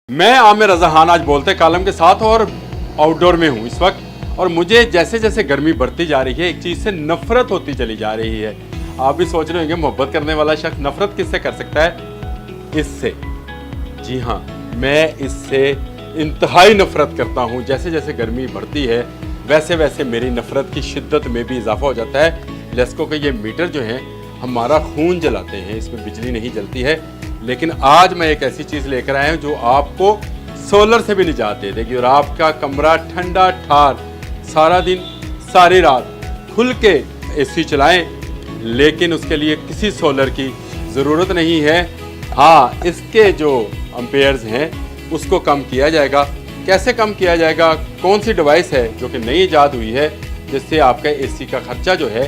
मैं आमिर रज़ा खान आज बोलते कालम के साथ और आउटडोर में हूँ इस वक्त। और मुझे जैसे जैसे गर्मी बढ़ती जा रही है एक चीज़ से नफ़रत होती चली जा रही है। आप भी सोच रहे होंगे मोहब्बत करने वाला शख्स नफ़रत किससे कर सकता है? इससे। जी हाँ, मैं इससे इंतहाई नफ़रत करता हूँ। जैसे जैसे गर्मी बढ़ती है वैसे वैसे मेरी नफ़रत की शिद्दत में भी इजाफा हो जाता है। लेस्को के ये मीटर जो हैं हमारा खून जलाते हैं, इसमें बिजली नहीं जलती है। लेकिन आज मैं एक ऐसी चीज़ लेकर आया हूँ जो आपको सोलर से भी निजात दे देगी और आपका कमरा ठंडा ठार सारा दिन सारी रात खुल के एसी चलाएं, लेकिन उसके लिए किसी सोलर की ज़रूरत नहीं है। हाँ, इसके जो एम्पेयर्स हैं उसको कम किया जाएगा। कैसे कम किया जाएगा? कौन सी डिवाइस है जो कि नई ईजाद हुई है जिससे आपका एसी का खर्चा जो है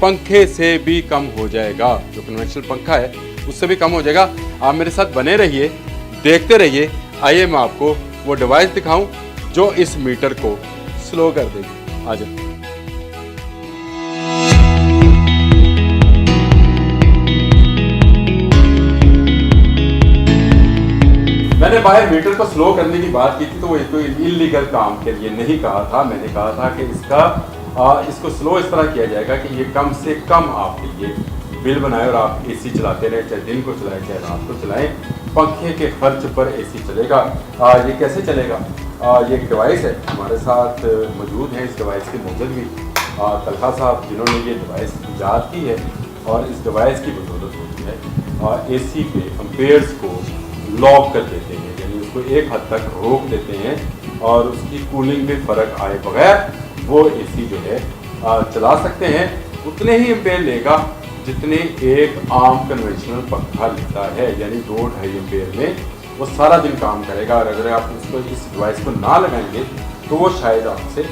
पंखे से भी कम हो जाएगा। जो कन्वेंशनल पंखा है उससे भी कम हो जाएगा। आप मेरे साथ बने रहिए, देखते रहिए। आइए मैं आपको वो डिवाइस दिखाऊं जो इस मीटर को स्लो कर देगी। आ जाए। मैंने बाहर मीटर को स्लो करने की बात की थी तो वो कोई इलीगल काम के लिए नहीं कहा था। मैंने कहा था कि इसको स्लो इस तरह किया जाएगा कि ये कम से कम आपके लिए बिल बनाए और आप एसी चलाते रहें, चाहे दिन को चलाएं चाहे रात को चलाएं। पंखे के खर्च पर एसी चलेगा। ये कैसे चलेगा? ये एक डिवाइस है हमारे साथ मौजूद है। इस डिवाइस के मौजूद भी तलहा साहब जिन्होंने ये डिवाइस ईजाद की है और इस डिवाइस की बदौलत होती है एसी के एम्पेयर्स को लॉक कर देते हैं, यानी उसको एक हद तक रोक देते हैं और उसकी कूलिंग में फ़र्क आए बगैर वो एसी जो है चला सकते हैं। उतने ही एम्पेयर लेगा जितने एक आम कन्वेंशनल पंखा लेता है, यानी 2-2.5 एम्पेयर में वो सारा दिन काम करेगा। और अगर आप उसको इस डिवाइस को ना लगाएंगे तो वो शायद आपसे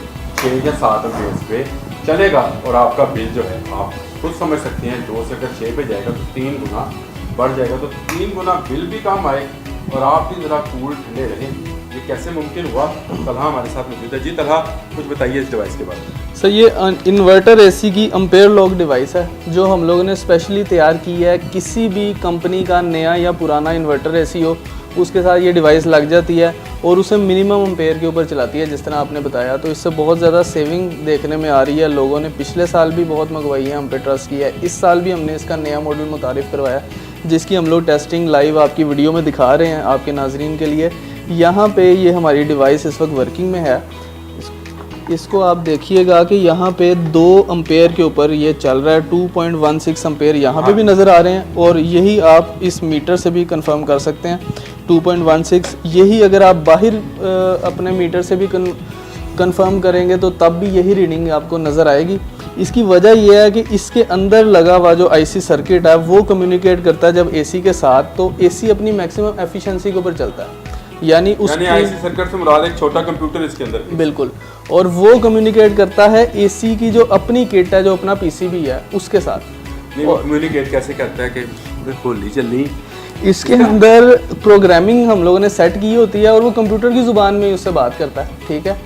6 या 7 एम्पेयर पे चलेगा और आपका बिल जो है आप खुद समझ सकते हैं। 2 से अगर 6 पे जाएगा तो 3 गुना बढ़ जाएगा, तो 3 गुना बिल भी कम आए और आप भी ज़रा कूल ठंडे रहें। ये कैसे मुमकिन हुआ? तलहा हमारे साथ मौजूद है। जी तलहा, कुछ बताइए इस डिवाइस के बारे में। सर, ये इन्वर्टर एसी की एम्पेयर लॉक डिवाइस है जो हम लोगों ने स्पेशली तैयार की है। किसी भी कंपनी का नया या पुराना इन्वर्टर एसी हो उसके साथ ये डिवाइस लग जाती है और उसे मिनिमम एम्पेयर के ऊपर चलाती है, जिस तरह आपने बताया। तो इससे बहुत ज़्यादा सेविंग देखने में आ रही है। लोगों ने पिछले साल भी बहुत मंगवाई है, हम पे ट्रस्ट किया है। इस साल भी हमने इसका नया मॉडल मुतारिफ़ करवाया जिसकी हम लोग टेस्टिंग लाइव आपकी वीडियो में दिखा रहे हैं आपके नाजरीन के लिए। यहाँ पे ये हमारी डिवाइस इस वक्त वर्किंग में है। इसको आप देखिएगा कि यहाँ पे 2 एम्पेयर के ऊपर ये चल रहा है। 2.16 एम्पेयर यहाँ पे भी नज़र आ रहे हैं और यही आप इस मीटर से भी कंफर्म कर सकते हैं 2.16। यही अगर आप बाहर अपने मीटर से भी कंफर्म करेंगे तो तब भी यही रीडिंग आपको नज़र आएगी। इसकी वजह यह है कि इसके अंदर लगा हुआ जो आईसी सर्किट है वो कम्युनिकेट करता है जब एसी के साथ, तो एसी अपनी मैक्सिमम एफिशिएंसी के ऊपर चलता है। यानी आईसी सर्किट से मुराद एक छोटा कंप्यूटर इसके अंदर। बिल्कुल। और वो कम्युनिकेट करता है एसी की जो अपनी किट है, जो अपना पीसीबी है उसके साथ। नहीं, वो कम्युनिकेट कैसे करता है कि होली चलनी? इसके अंदर प्रोग्रामिंग हम लोगों ने सेट की होती है और वो कंप्यूटर की ज़ुबान में उससे बात करता है, ठीक है।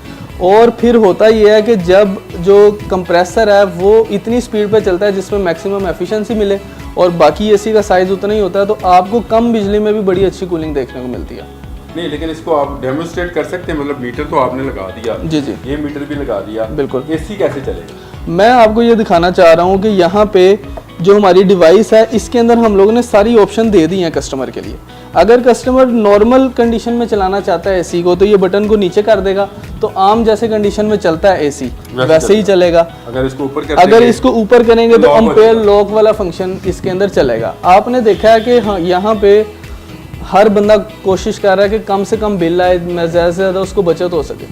और फिर होता यह है कि जब जो कंप्रेसर है वो इतनी स्पीड पे चलता है जिसमें मैक्सिमम एफिशिएंसी मिले और बाकी एसी का साइज़ उतना ही होता है, तो आपको कम बिजली में भी बड़ी अच्छी कूलिंग देखने को मिलती है। नहीं, लेकिन इसको आप डेमोन्स्ट्रेट कर सकते हैं? मतलब मीटर तो आपने लगा दिया। जी जी, ये मीटर भी लगा दिया। बिल्कुल। एसी कैसे चलेगा? मैं आपको ये दिखाना चाह रहा हूँ कि यहाँ पे जो हमारी डिवाइस है इसके अंदर हम लोगों ने सारी ऑप्शन दे दी हैं कस्टमर के लिए। अगर कस्टमर नॉर्मल कंडीशन में चलाना चाहता है एसी को तो ये बटन को नीचे कर देगा, तो आम जैसे कंडीशन में चलता है एसी वैसे ही चलेगा। अगर इसको ऊपर करेंगे तो एम्पेयर लॉक वाला फंक्शन इसके अंदर चलेगा। आपने देखा है कि हाँ, यहाँ पे हर बंदा कोशिश कर रहा है कि कम से कम बिल आए, ज़्यादा से ज़्यादा उसको बचत हो सके।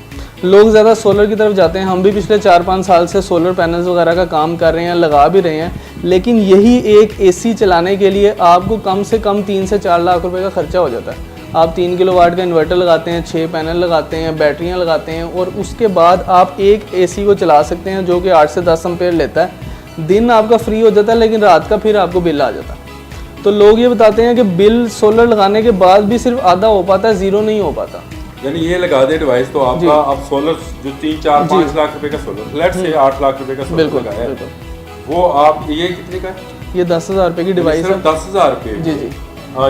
लोग ज़्यादा सोलर की तरफ जाते हैं। हम भी पिछले 4-5 साल से सोलर पैनल्स वगैरह का काम कर रहे हैं, लगा भी रहे हैं। लेकिन यही एक एसी चलाने के लिए आपको कम से कम 3 से 4 लाख रुपए का खर्चा हो जाता है। आप 3 किलोवाट का इन्वर्टर लगाते हैं, 6 पैनल लगाते हैं, बैटरियाँ लगाते हैं और उसके बाद आप एक एसी को चला सकते हैं जो कि 8 से 10 एम्पेयर लेता है। दिन आपका फ्री हो जाता है लेकिन रात का फिर आपको बिल आ जाता है। तो लोग ये बताते हैं कि बिल सोलर लगाने के बाद भी सिर्फ आधा हो पाता है, 0 नहीं हो पाता। यानी ये लगा दे डिवाइस तो आपका अब सोलर जो 3-4-5 लाख रुपए का सोलर, फ्लैट से 8 लाख रुपए का सोलर लगा है, वो आप ये कितने का है? ये 10,000 रुपए की डिवाइस है। 10,000 रुपए? जी जी।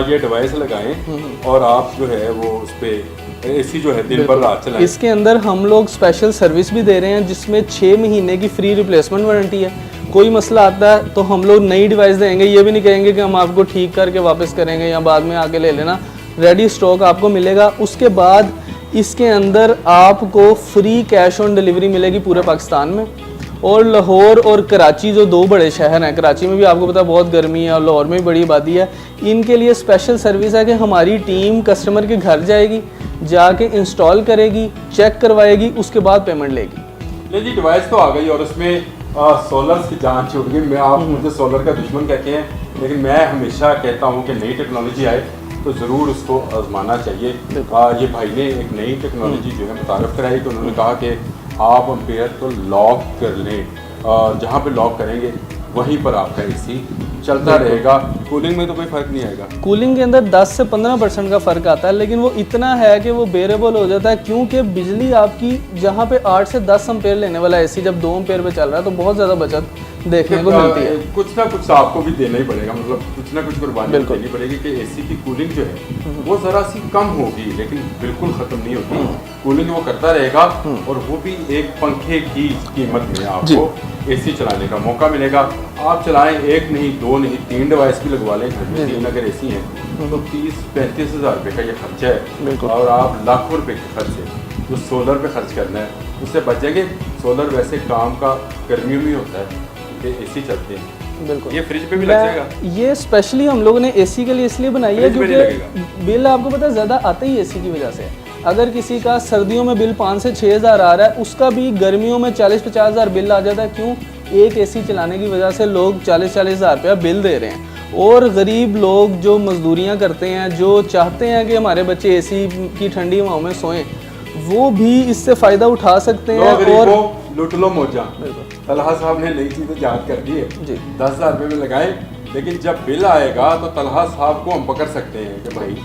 ये डिवाइस लगाएं और आप जो है वो उस पर एसी जो है दिन भर रात चलाएं। इसके अंदर हम लोग स्पेशल सर्विस भी दे रहे हैं जिसमें 6 महीने की फ्री रिप्लेसमेंट वारंटी है। कोई मसला आता है तो हम लोग नई डिवाइस देंगे, ये भी नहीं कहेंगे कि हम आपको ठीक करके वापस करेंगे या बाद में आके ले लेना। रेडी स्टॉक आपको मिलेगा। उसके बाद इसके अंदर आपको फ्री कैश ऑन डिलीवरी मिलेगी पूरे पाकिस्तान में। और लाहौर और कराची जो 2 बड़े शहर हैं, कराची में भी आपको पता है बहुत गर्मी है और लाहौर में भी बड़ी आबादी है, इनके लिए स्पेशल सर्विस है कि हमारी टीम कस्टमर के घर जाएगी, जाके इंस्टॉल करेगी, चेक करवाएगी, उसके बाद पेमेंट लेगी। ले जी डिवाइस तो आ गई और उसमें सोलर की जान छूट गई। मैं आप मुझे सोलर का दुश्मन कहते हैं, लेकिन मैं हमेशा कहता हूँ कि नई टेक्नोलॉजी आए तो ज़रूर उसको आजमाना चाहिए। ये भाई ने एक नई टेक्नोलॉजी जो है मुतारफ़ कराई तो उन्होंने कहा कि आप एम्पेयर को लॉक कर लें, जहाँ पे लॉक करेंगे वहीं पर आपका एसी चलता रहेगा। कूलिंग में तो कोई फ़र्क नहीं आएगा। कूलिंग के अंदर 10 से 15% का फ़र्क आता है, लेकिन वो इतना है कि वो बेरेबल हो जाता है, क्योंकि बिजली आपकी जहाँ पे 8 से 10 एम्पेयर लेने वाला एसी जब 2 एम्पेयर पे चल रहा है तो बहुत ज़्यादा बचत देखने को मिलती है। कुछ ना कुछ आपको भी देना ही पड़ेगा, मतलब कुछ ना कुछ कुर्बानी देनी पड़ेगी कि एसी की कूलिंग जो है वो ज़रा सी कम होगी, लेकिन बिल्कुल ख़त्म नहीं होती। कूलिंग वो करता रहेगा और वो भी एक पंखे की कीमत में आपको एसी चलाने का मौका मिलेगा। आप चलाएं, 1 नहीं 2 नहीं 3 डिवाइस भी लगवा लें घर में, 3 अगर एसी हैं तो 30-35 हज़ार रुपये का ये खर्चा है और आप लाखों रुपए के खर्च है जो सोलर पे खर्च करना है उससे बचेंगे। सोलर वैसे काम का गर्मियों में होता है कि एसी चलते हैं। बिल्कुल, ये फ्रिज पे भी लग जाएगा। ये स्पेशली हम लोगों ने एसी के लिए इसलिए बनाई है क्योंकि बिल आपको पता है ज़्यादा आता ही एसी की वजह से। अगर किसी का सर्दियों में बिल 5 से 6 हज़ार आ रहा है, उसका भी गर्मियों में 40-50 हज़ार बिल आ जाता है। क्यों? एक एसी चलाने की वजह से लोग 40-40 हज़ार रुपया बिल दे रहे हैं। और गरीब लोग जो मजदूरियां करते हैं, जो चाहते हैं कि हमारे बच्चे एसी की ठंडी हवाओं में सोएं, वो भी इससे फ़ायदा उठा सकते हैं। और लुट लो मौजा। तलहा साहब ने नई चीज़ ईजाद कर दी है जी। 10,000 रुपये में लगाए, लेकिन जब बिल आएगा तो तलहा साहब को हम पकड़ सकते हैं कि भाई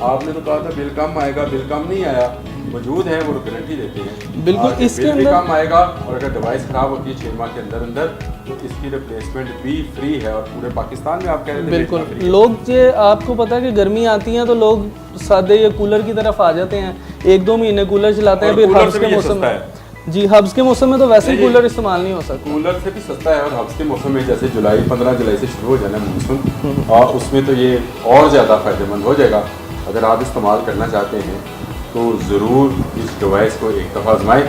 आपने तो कहा था बिल कम आएगा, बिल कम नहीं आया। मौजूद है, वो गारंटी देते हैं बिल्कुल। इसके बिल भी कम आएगा और अगर डिवाइस खराब होती है 6 माह के अंदर अंदर तो इसकी रिप्लेसमेंट भी फ्री है। और पूरे पाकिस्तान में आप कह रहे थे बिल्कुल। लोग ये आपको पता है कि गर्मी आती है तो लोग सादे ये कूलर की तरफ आ जाते हैं, 1-2 महीने कूलर चलाते हैं। फिर हब्स के मौसम में जी, हब्स के मौसम में तो वैसे ही कूलर इस्तेमाल नहीं हो सकता। कूलर से भी सस्ता है और हब्स के मौसम में जैसे 15 जुलाई से शुरू हो जाना है मानसून, और उसमें तो ये और ज़्यादा फ़ायदेमंद हो जाएगा। अगर आप इस्तेमाल करना चाहते हैं तो ज़रूर इस डिवाइस को एक दफ़ा आजमाएं।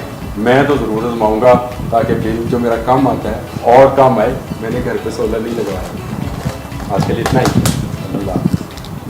मैं तो ज़रूर आजमाऊँगा ताकि बिल जो मेरा कम आता है और कम आए। मैंने घर पे सोलर नहीं लगवाया। आज के लिए इतना ही। अल्लाह।